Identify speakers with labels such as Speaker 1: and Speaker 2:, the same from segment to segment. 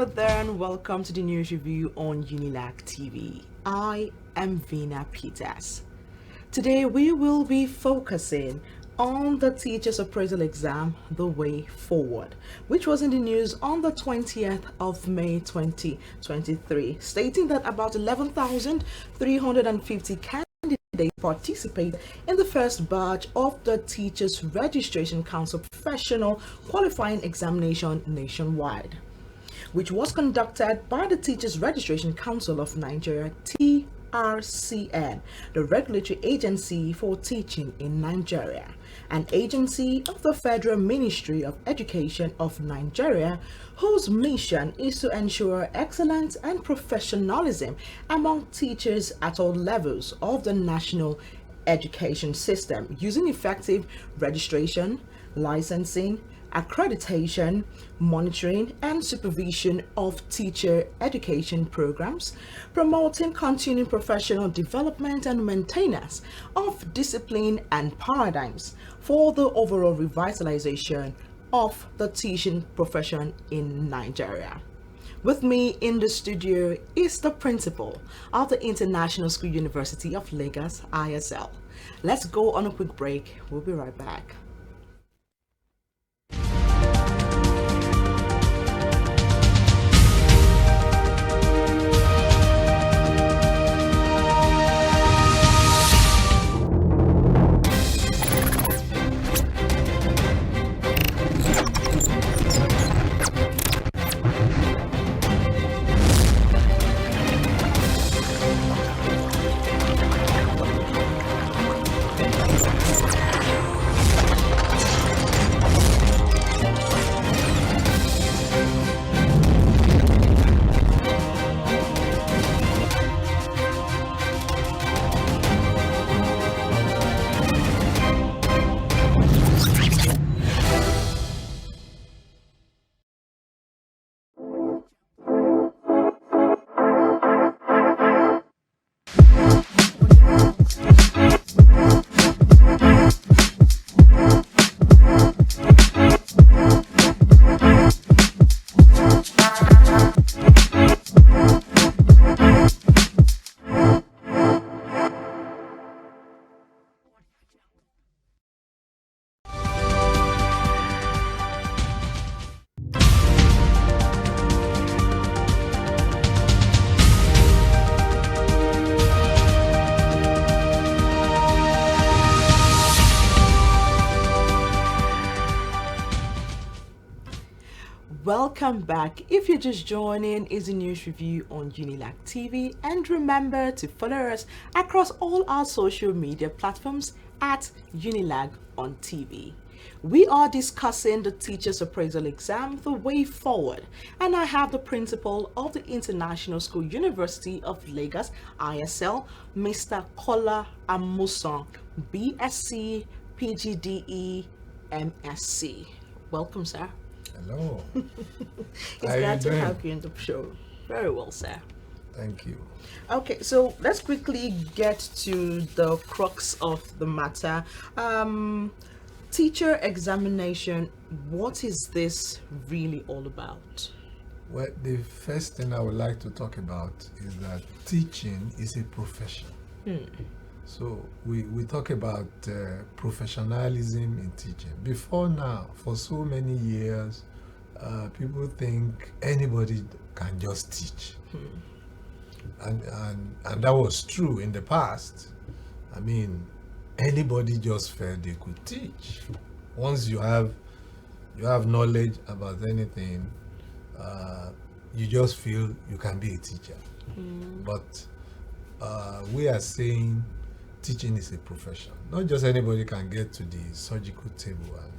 Speaker 1: Hello there and welcome to the news review on Unilag TV. I am Vina Peters. Today we will be focusing on the Teachers Appraisal Exam, the way forward, which was in the news on the 20th of May 2023, stating that about 11,350 candidates participate in the first batch of the Teachers Registration Council Professional Qualifying Examination nationwide, which was conducted by the Teachers Registration Council of Nigeria, TRCN, the regulatory agency for teaching in Nigeria, an agency of the Federal Ministry of Education of Nigeria, whose mission is to ensure excellence and professionalism among teachers at all levels of the national education system, using effective registration, licensing, accreditation, monitoring, and supervision of teacher education programs, promoting continuing professional development and maintenance of discipline and paradigms for the overall revitalization of the teaching profession in Nigeria. With me in the studio is the principal of the International School University of Lagos, ISL. Let's go on a quick break. We'll be right back. Welcome back. If you're just joining, it's a news review on Unilag TV, and remember to follow us across all our social media platforms at Unilag on TV. We are discussing the Teachers Appraisal Exam, the way forward, and I have the principal of the International School University of Lagos, ISL, Mr. Kola Amuson, BSc, PGDE, MSc. Welcome, sir.
Speaker 2: Hello.
Speaker 1: It's glad to have you in the show. Very well, sir.
Speaker 2: Thank you.
Speaker 1: Okay, so let's quickly get to the crux of the matter. Teacher examination, what is this really all about?
Speaker 2: Well, the first thing I would like to talk about is that teaching is a profession. So we talk about professionalism in teaching. Before now, for so many years, people think anybody can just teach. And that was true in the past. I mean, anybody just felt they could teach. Once you have knowledge about anything, you just feel you can be a teacher. But we are saying teaching is a profession. Not just anybody can get to the surgical table and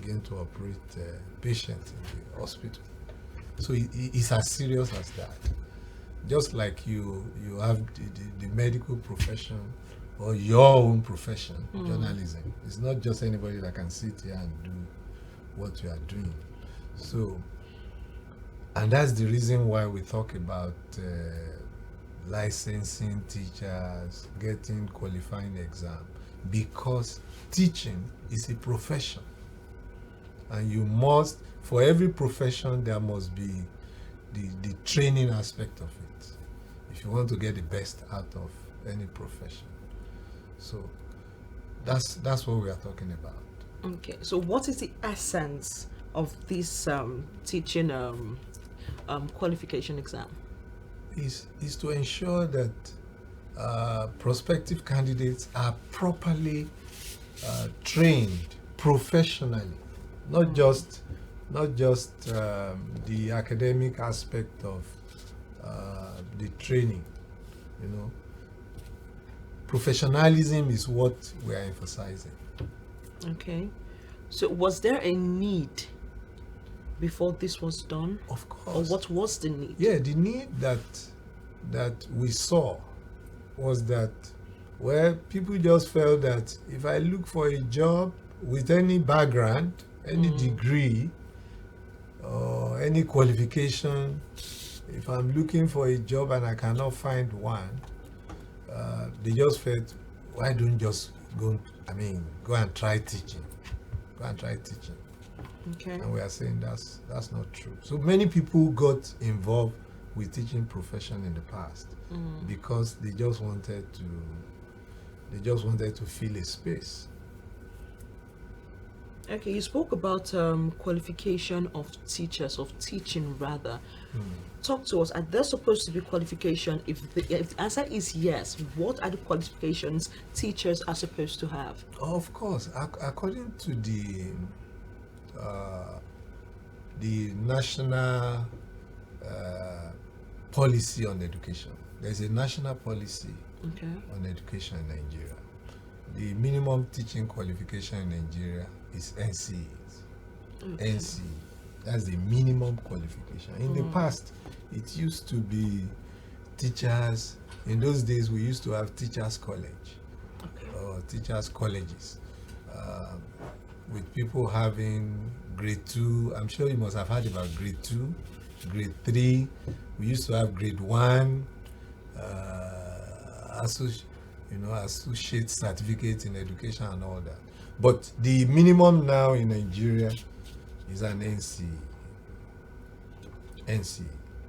Speaker 2: begin to operate patients in the hospital. So it's as serious as that. Just like you have the medical profession or your own profession, journalism. It's not just anybody that can sit here and do what you are doing. So, and that's the reason why we talk about licensing teachers, getting qualifying exam, because teaching is a profession, and you must, for every profession there must be the training aspect of it. If you want to get the best out of any profession, so that's what we are talking about.
Speaker 1: Okay, so what is the essence of this teaching qualification exam?
Speaker 2: Is to ensure that prospective candidates are properly trained professionally, not just the academic aspect of the training. You know, professionalism is what we are emphasizing.
Speaker 1: Okay, so was there a need before this was done?
Speaker 2: Of course.
Speaker 1: Or what was the need?
Speaker 2: Yeah, the need that we saw was that, well, people just felt that if I look for a job with any background, any degree, or any qualification, if I'm looking for a job and I cannot find one, they just felt, why don't just go and try teaching. Go and try teaching.
Speaker 1: Okay.
Speaker 2: And we are saying that's not true. So many people got involved with teaching profession in the past because they just wanted to fill a space.
Speaker 1: Okay, you spoke about qualification of teachers, of teaching rather. Talk to us. Are there supposed to be qualification? If the answer is yes, what are the qualifications teachers are supposed to have?
Speaker 2: Of course, according to the national policy on education, there's a national policy on education in Nigeria. The minimum teaching qualification in Nigeria is NCE. NCE. That's the minimum qualification. In the past, it used to be teachers. In those days, we used to have teachers' college or teachers' colleges, with people having grade 2. I'm sure you must have heard about grade 2, grade 3. We used to have grade 1, associate certificate in education and all that. But the minimum now in Nigeria is an NCE.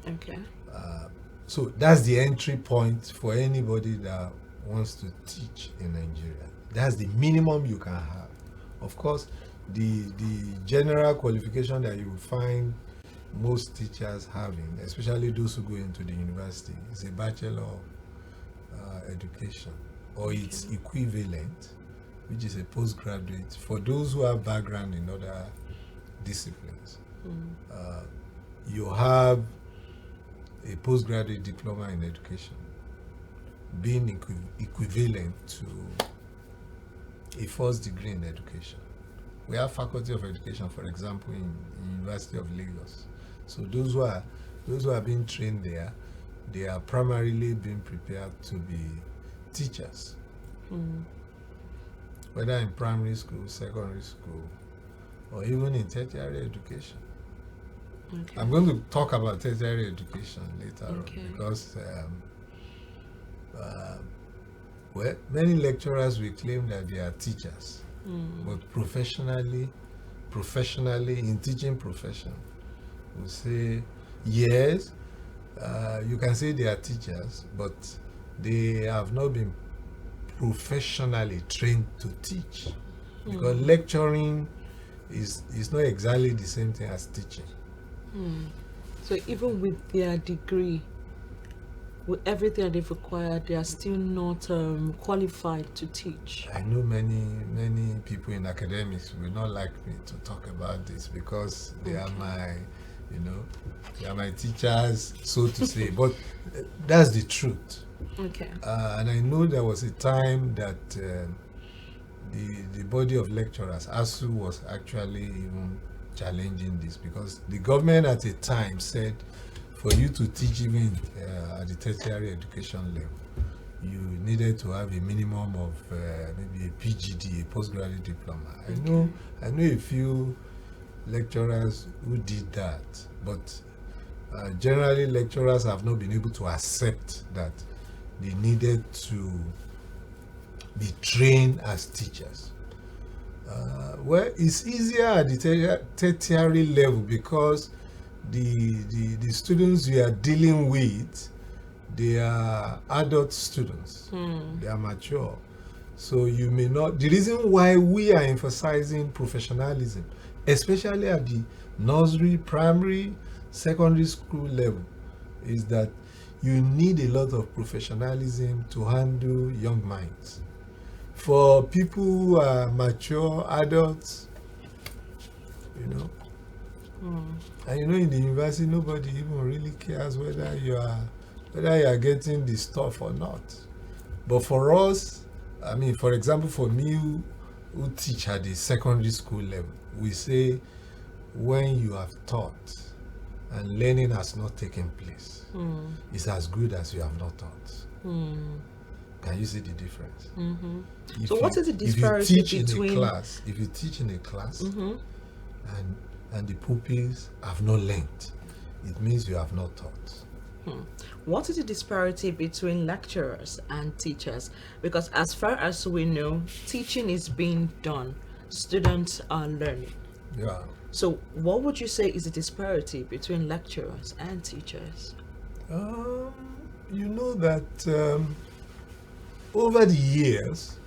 Speaker 1: Okay.
Speaker 2: So that's the entry point for anybody that wants to teach in Nigeria. That's the minimum you can have. Of course, the general qualification that you will find most teachers having, especially those who go into the university, is a Bachelor of Education or its equivalent, which is a postgraduate for those who have background in other disciplines. You have a postgraduate diploma in education, being equivalent to a first degree in education. We have Faculty of Education, for example, in University of Lagos. So those who are being trained there, they are primarily being prepared to be teachers, whether in primary school, secondary school, or even in tertiary education.
Speaker 1: Okay.
Speaker 2: I'm going to talk about tertiary education later on because many lecturers will claim that they are teachers, but professionally in teaching profession, will say yes, you can say they are teachers, but they have not been professionally trained to teach, because lecturing is not exactly the same thing as teaching.
Speaker 1: So even with their degree, with everything that they've acquired, they are still not qualified to teach.
Speaker 2: I know many people in academics will not like me to talk about this because they are my teachers, so to say. But that's the truth.
Speaker 1: Okay.
Speaker 2: And I know there was a time that the body of lecturers, ASU, was actually even challenging this, because the government at the time said for you to teach even at the tertiary education level, you needed to have a minimum of maybe a PGD, a postgraduate diploma. I know a few lecturers who did that, but generally lecturers have not been able to accept that they needed to be trained as teachers. Well, it's easier at the tertiary level because the students we are dealing with, they are adult students. They are mature. So you may not. The reason why we are emphasizing professionalism, especially at the nursery, primary, secondary school level, is that you need a lot of professionalism to handle young minds. For people who are mature adults, you know, and you know, in the university, nobody even really cares whether you are getting the stuff or not. But for us, I mean, for example, for me who teach at the secondary school level, we say when you have taught and learning has not taken place, it's as good as you have not taught. Can you see the difference?
Speaker 1: So what is the disparity
Speaker 2: if you teach
Speaker 1: between...
Speaker 2: in a class, if you teach in a class and the pupils have not learned, it means you have not taught.
Speaker 1: What is the disparity between lecturers and teachers? Because as far as we know, teaching is being done, students are learning.
Speaker 2: Yeah.
Speaker 1: So what would you say is the disparity between lecturers and teachers?
Speaker 2: You know that over the years,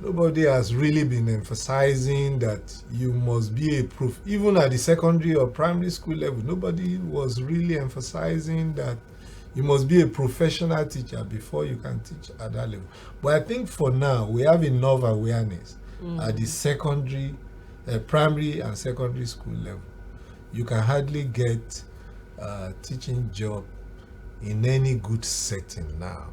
Speaker 2: nobody has really been emphasizing that you must be a proof. Even at the secondary or primary school level, nobody was really emphasizing that you must be a professional teacher before you can teach at that level. But I think for now, we have enough awareness at the secondary, primary and secondary school level. You can hardly get a teaching job in any good setting now.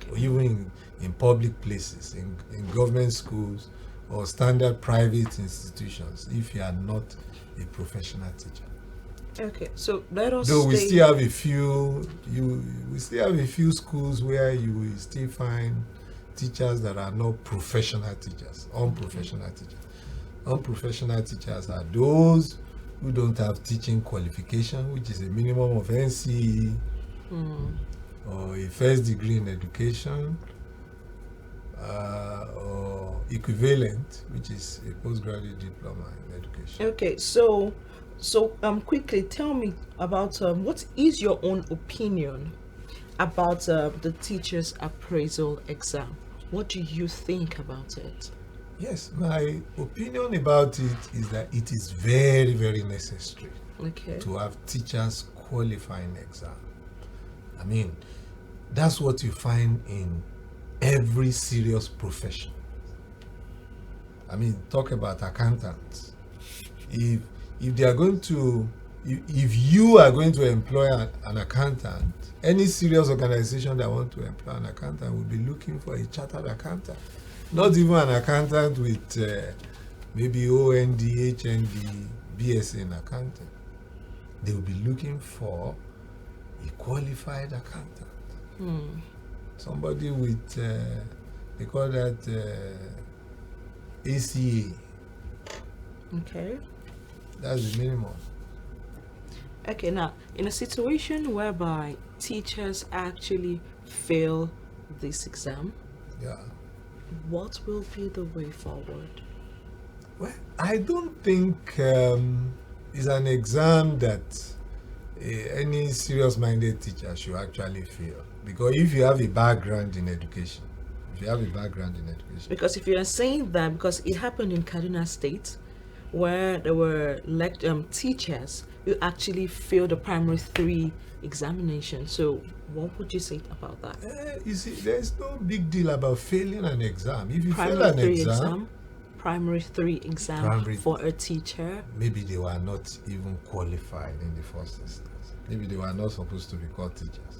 Speaker 2: Or even in public places, in government schools or standard private institutions, if you are not a professional teacher.
Speaker 1: Okay, so let us.
Speaker 2: Though we still have a few, we still have a few schools where you will still find teachers that are not professional teachers, unprofessional teachers. Unprofessional teachers are those who don't have teaching qualification, which is a minimum of NCE or a first degree in education, or equivalent, which is a postgraduate diploma in education.
Speaker 1: Okay, so quickly tell me about what is your own opinion about the teacher's appraisal exam? What do you think about it?
Speaker 2: Yes, my opinion about it is that it is very, very necessary to have teachers qualifying exam. I mean, that's what you find in every serious profession. I mean, talk about accountants. If they are going to, if you are going to employ an accountant, any serious organization that want to employ an accountant will be looking for a chartered accountant. Not even an accountant with maybe OND, HND, BSc in accounting. They will be looking for a qualified accountant. Somebody with, they call that ACA.
Speaker 1: Okay.
Speaker 2: That's the minimum.
Speaker 1: Okay, now, in a situation whereby teachers actually fail this exam, what will be the way forward?
Speaker 2: Well, I don't think it's an exam that any serious-minded teacher should actually fail. Because if you have a background in education,
Speaker 1: Because if you are saying that, because it happened in Kaduna State, where there were teachers who actually failed the primary 3 examination. So what would you say about that?
Speaker 2: You see, there's no big deal about failing an exam. If you fail an exam,
Speaker 1: primary 3 exam for a teacher,
Speaker 2: maybe they were not even qualified in the first instance. Maybe they were not supposed to be called teachers.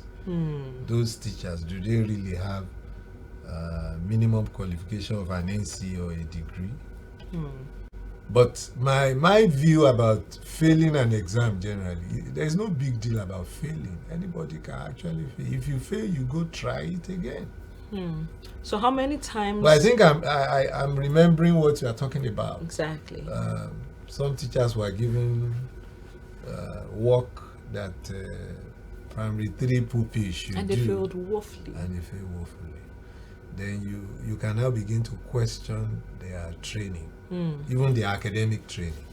Speaker 2: Those teachers, do they really have minimum qualification of an NC or a degree? But my view about failing an exam generally, there's no big deal about failing. Anybody can actually fail. If you fail, you go try it again.
Speaker 1: So how many times?
Speaker 2: But I think I'm remembering what you are talking about.
Speaker 1: Exactly.
Speaker 2: Some teachers were given work that primary 3 pupils should do.
Speaker 1: And they failed woefully.
Speaker 2: Then you can now begin to question their training, even their academic training,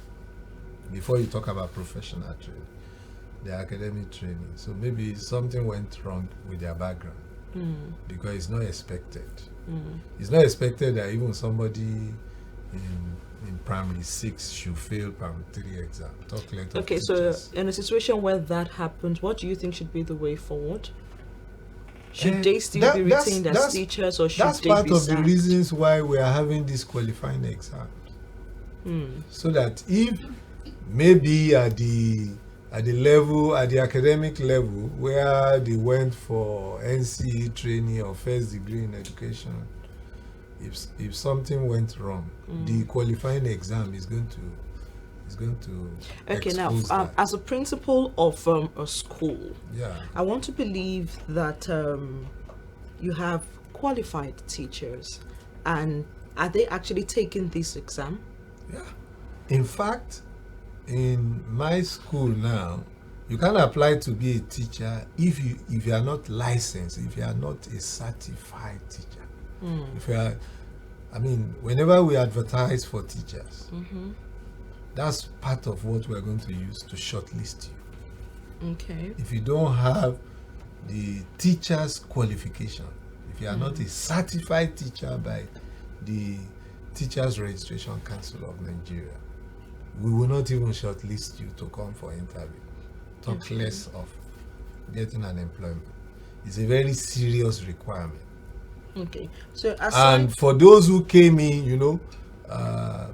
Speaker 2: before you talk about professional training. their academic training. So maybe something went wrong with their background because it's not expected. It's not expected that even somebody in primary 6 should fail primary 3 exam. Talk later.
Speaker 1: Okay, so in a situation where that happens, what do you think should be the way forward? Should they still be retained as teachers, or should
Speaker 2: that's
Speaker 1: they
Speaker 2: part
Speaker 1: be
Speaker 2: of
Speaker 1: sacked?
Speaker 2: the reasons why we are having these qualifying exams. So that if maybe at the level, at the academic level, where they went for NCE training or first degree in education, if something went wrong, the qualifying exam is going to
Speaker 1: Okay, now
Speaker 2: expose that.
Speaker 1: as a principal of a school,
Speaker 2: Yeah.
Speaker 1: I want to believe that you have qualified teachers, and are they actually taking this exam?
Speaker 2: Yeah. In fact, in my school now, you can apply to be a teacher if you are not licensed, if you are not a certified teacher. If you are, I mean, whenever we advertise for teachers, that's part of what we're going to use to shortlist you.
Speaker 1: Okay.
Speaker 2: If you don't have the teacher's qualification, if you are not a certified teacher by the Teachers Registration Council of Nigeria, we will not even shortlist you to come for interview. Talk less of getting an employment. It's a very serious requirement.
Speaker 1: Okay. So aside,
Speaker 2: And for those who came in,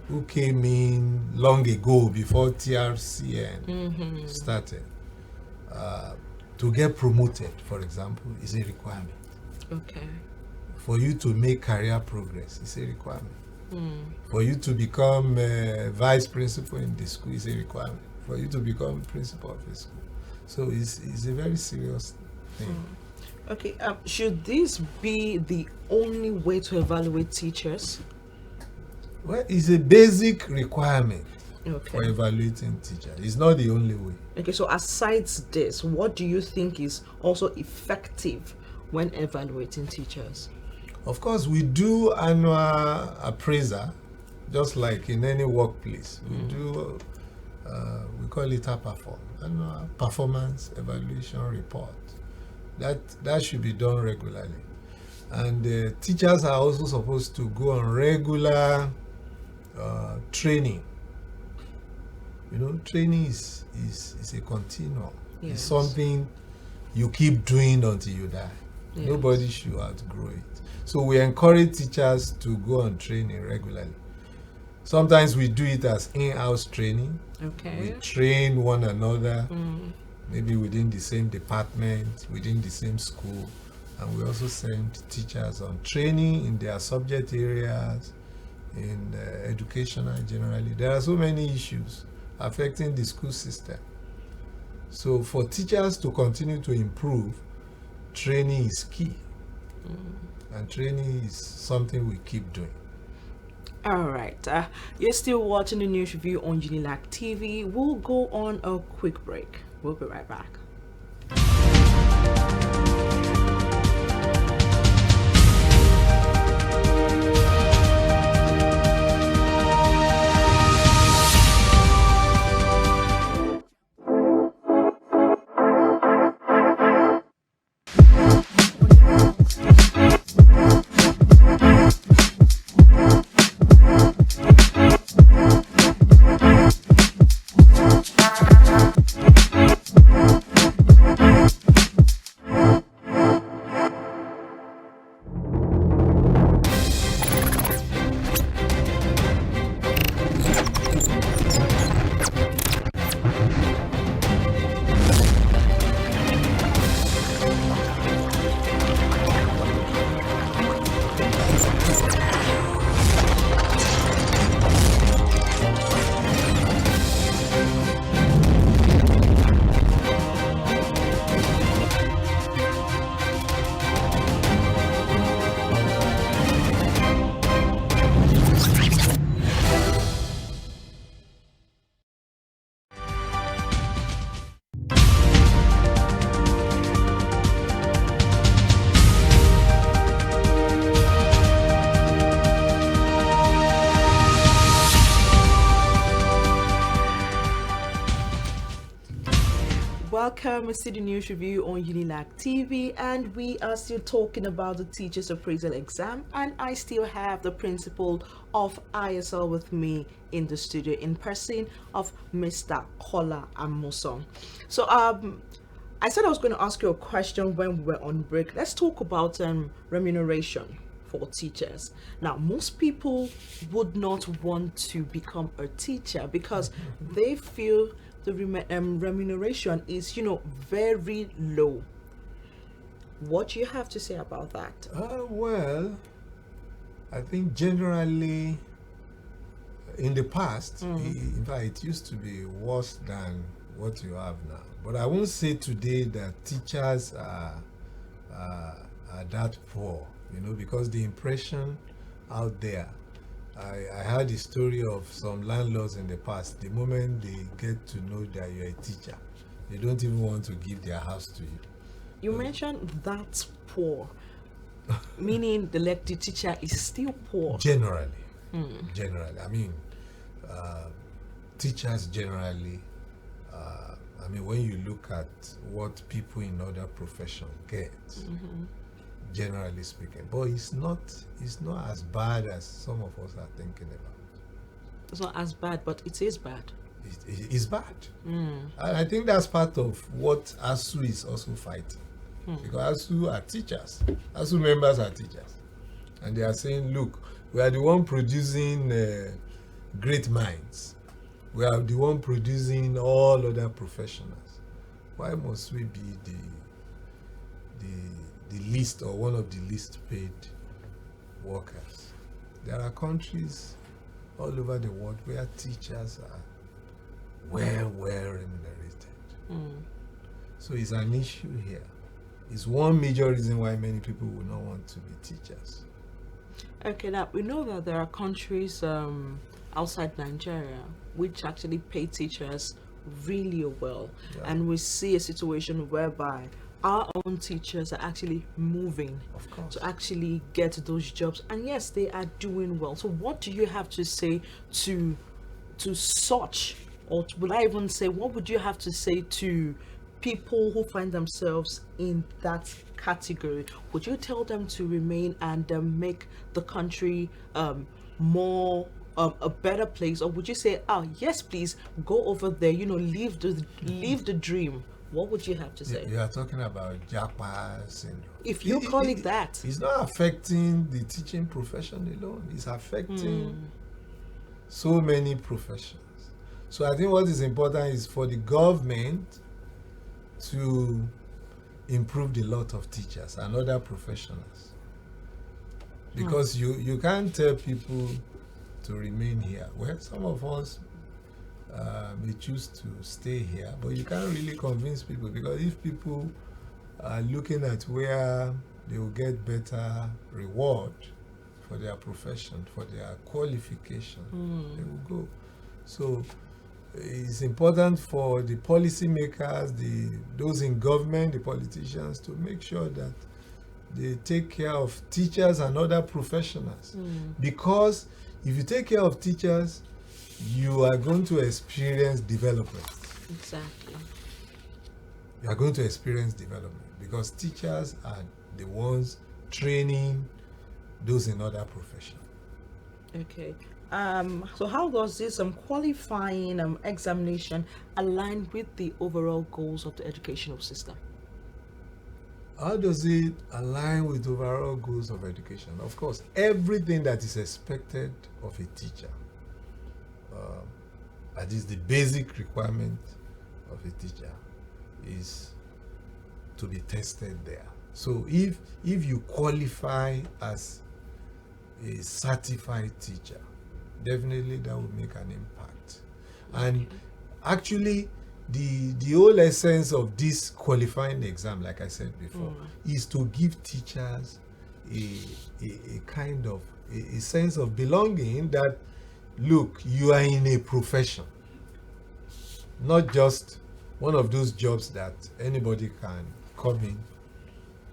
Speaker 2: who came in long ago before TRCN started, to get promoted, for example, is a requirement.
Speaker 1: okay.
Speaker 2: For you to make career progress, is a requirement. For you to become vice principal in the school is a requirement. For you to become principal of the school. So it's a very serious thing.
Speaker 1: Okay. Should this be the only way to evaluate teachers?
Speaker 2: Well, it's a basic requirement for
Speaker 1: Okay.
Speaker 2: evaluating teachers. It's not the only way.
Speaker 1: Okay. So aside this, what do you think is also effective when evaluating teachers?
Speaker 2: Of course, we do annual appraisal, just like in any workplace. We do, we call it Appraisal, annual performance evaluation report. That should be done regularly. And teachers are also supposed to go on regular training. Training is a continuum.
Speaker 1: Yes.
Speaker 2: It's something you keep doing until you die.
Speaker 1: Yes.
Speaker 2: Nobody should outgrow it. So we encourage teachers to go on training regularly. Sometimes we do it as in-house training.
Speaker 1: Okay.
Speaker 2: We train one another, maybe within the same department, within the same school. And we also send teachers on training in their subject areas, in educational generally. There are so many issues affecting the school system. So for teachers to continue to improve, training is key. And training is something we keep doing.
Speaker 1: All right. You're still watching the news review on Unilag TV. We'll go on a quick break. We'll be right back. welcome. It's the News Review on Unilag TV, and we are still talking about the Teachers Appraisal Exam, and I still have the principal of ISL with me in the studio in person of Mr. Kola Amuson. So I said I was going to ask you a question when we were on break. Let's talk about remuneration for teachers. Now, most people would not want to become a teacher because they feel the remuneration is, very low. What do you have to say about that?
Speaker 2: Well, I think generally in the past, in fact, it used to be worse than what you have now. But I won't say today that teachers are that poor, because the impression out there, I heard the story of some landlords in the past. The moment they get to know that you're a teacher, they don't even want to give their house to you.
Speaker 1: You mentioned that's poor, meaning the teacher is still poor.
Speaker 2: Generally. I mean, teachers generally, when you look at what people in other professions get, generally speaking, but it's not as bad as some of us are thinking about.
Speaker 1: It's not as bad, but it is bad.
Speaker 2: It is bad. And I think that's part of what ASU is also fighting. Because ASU are teachers. ASU members are teachers. And they are saying, look, we are the one producing great minds. We are the one producing all other professionals. Why must we be the least or one of the least paid workers? There are countries all over the world where teachers are well remunerated. So it's an issue here. It's one major reason why many people would not want to be teachers.
Speaker 1: Okay, now we know that there are countries outside Nigeria which actually pay teachers really well, and we see a situation whereby our own teachers are actually moving to actually get those jobs, and yes, they are doing well. So what do you have to say to such, or would I even say, what would you have to say to people who find themselves in that category? Would you tell them to remain and make the country more a better place, or would you say, yes, please go over there, leave the dream? What would you have to say?
Speaker 2: You are talking about Japa syndrome.
Speaker 1: If you call it that.
Speaker 2: It's not affecting the teaching profession alone. It's affecting so many professions. So I think what is important is for the government to improve the lot of teachers and other professionals. Because you can't tell people to remain here. Well, some of us may choose to stay here, but you can't really convince people, because if people are looking at where they will get better reward for their profession, for their qualification, they will go. So it's important for the policymakers, those in government, the politicians, to make sure that they take care of teachers and other professionals. Because if you take care of teachers, you are going to experience development.
Speaker 1: Exactly.
Speaker 2: You are going to experience development because teachers are the ones training those in other professions.
Speaker 1: Okay. So how does this qualifying examination align with the overall goals of the educational system?
Speaker 2: How does it align with overall goals of education? Of course, everything that is expected of a teacher, that is the basic requirement of a teacher, is to be tested there. So if you qualify as a certified teacher, definitely that will make an impact. And actually, the whole essence of this qualifying exam, like I said before, is to give teachers a kind of a sense of belonging, that look, you are in a profession, not just one of those jobs that anybody can come in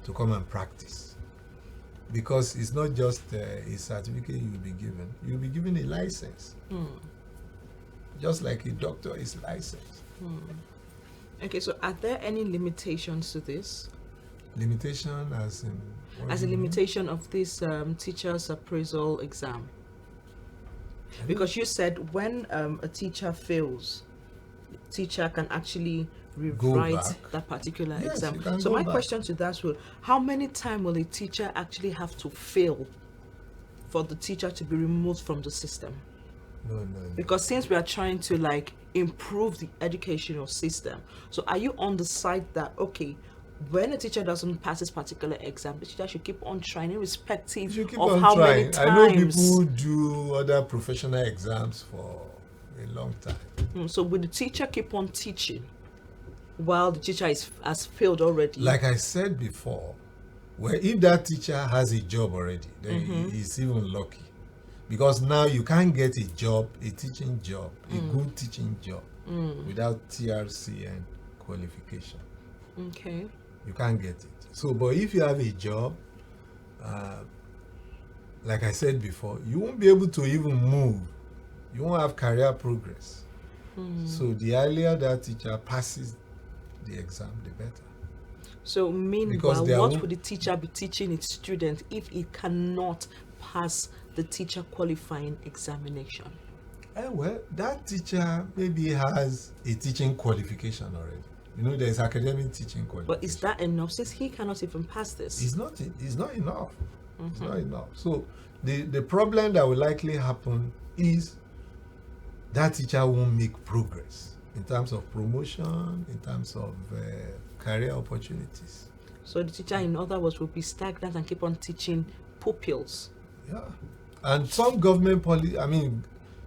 Speaker 2: to come and practice. Because it's not just a certificate you'll be given a license. Just like a doctor is licensed.
Speaker 1: Okay, so are there any limitations to this?
Speaker 2: Limitation as in what
Speaker 1: As
Speaker 2: do
Speaker 1: a
Speaker 2: you mean?
Speaker 1: limitation of this teacher's appraisal exam? Because you said when a teacher fails, teacher can actually
Speaker 2: Go
Speaker 1: rewrite
Speaker 2: back.
Speaker 1: that particular
Speaker 2: Yes,
Speaker 1: exam.
Speaker 2: you can
Speaker 1: So
Speaker 2: go
Speaker 1: my
Speaker 2: back.
Speaker 1: question to that will, how many times will a teacher actually have to fail for the teacher to be removed from the system?
Speaker 2: No.
Speaker 1: Because since we are trying to like improve the educational system, so are you on the side that, okay, when a teacher doesn't pass this particular exam, the teacher should keep on trying irrespective
Speaker 2: You keep
Speaker 1: of
Speaker 2: on
Speaker 1: how
Speaker 2: trying.
Speaker 1: many times?
Speaker 2: I know people who do other professional exams for a long time.
Speaker 1: So will the teacher keep on teaching while the teacher has failed already?
Speaker 2: Like I said before, well, if that teacher has a job already, then he's even lucky. Because now you can't get a job, a teaching job, a good teaching job, without TRCN qualification.
Speaker 1: Okay.
Speaker 2: You can't get it. So, but if you have a job, like I said before, you won't be able to even move. You won't have career progress. So the earlier that teacher passes the exam, the better.
Speaker 1: So
Speaker 2: Because
Speaker 1: meanwhile,
Speaker 2: they are
Speaker 1: what
Speaker 2: wo-
Speaker 1: would the teacher be teaching its students if it cannot pass the teacher qualifying examination?
Speaker 2: Well, that teacher maybe has a teaching qualification already. You know, there's academic teaching qualification.
Speaker 1: But is that enough since he cannot even pass this?
Speaker 2: It's not enough. It's not enough. So the problem that will likely happen is that teacher won't make progress in terms of promotion, in terms of career opportunities.
Speaker 1: So the teacher, in other words, will be stagnant and keep on teaching pupils.
Speaker 2: Yeah. And some government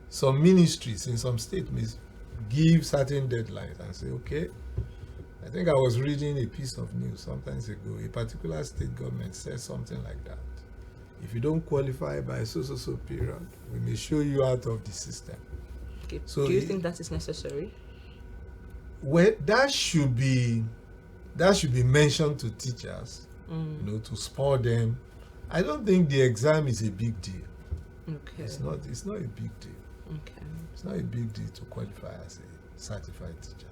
Speaker 2: some ministries in some states may give certain deadlines and say, okay, I think I was reading a piece of news sometimes ago, a particular state government says something like that. If you don't qualify by so period, we may show you out of the system.
Speaker 1: Okay.
Speaker 2: So
Speaker 1: do you think that is necessary?
Speaker 2: Well, that should be mentioned to teachers, to spur them. I don't think the exam is a big deal.
Speaker 1: Okay.
Speaker 2: It's not a big deal.
Speaker 1: Okay.
Speaker 2: It's not a big deal to qualify as a certified teacher.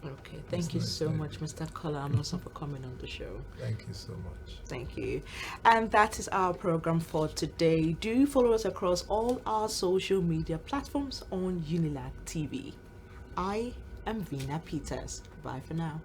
Speaker 1: Okay. Thank you so much, Mr. Kola Amoson, for coming on the show.
Speaker 2: Thank you so much.
Speaker 1: Thank you. And that is our program for today. Do follow us across all our social media platforms on Unilag TV. I am Vina Peters. Bye for now.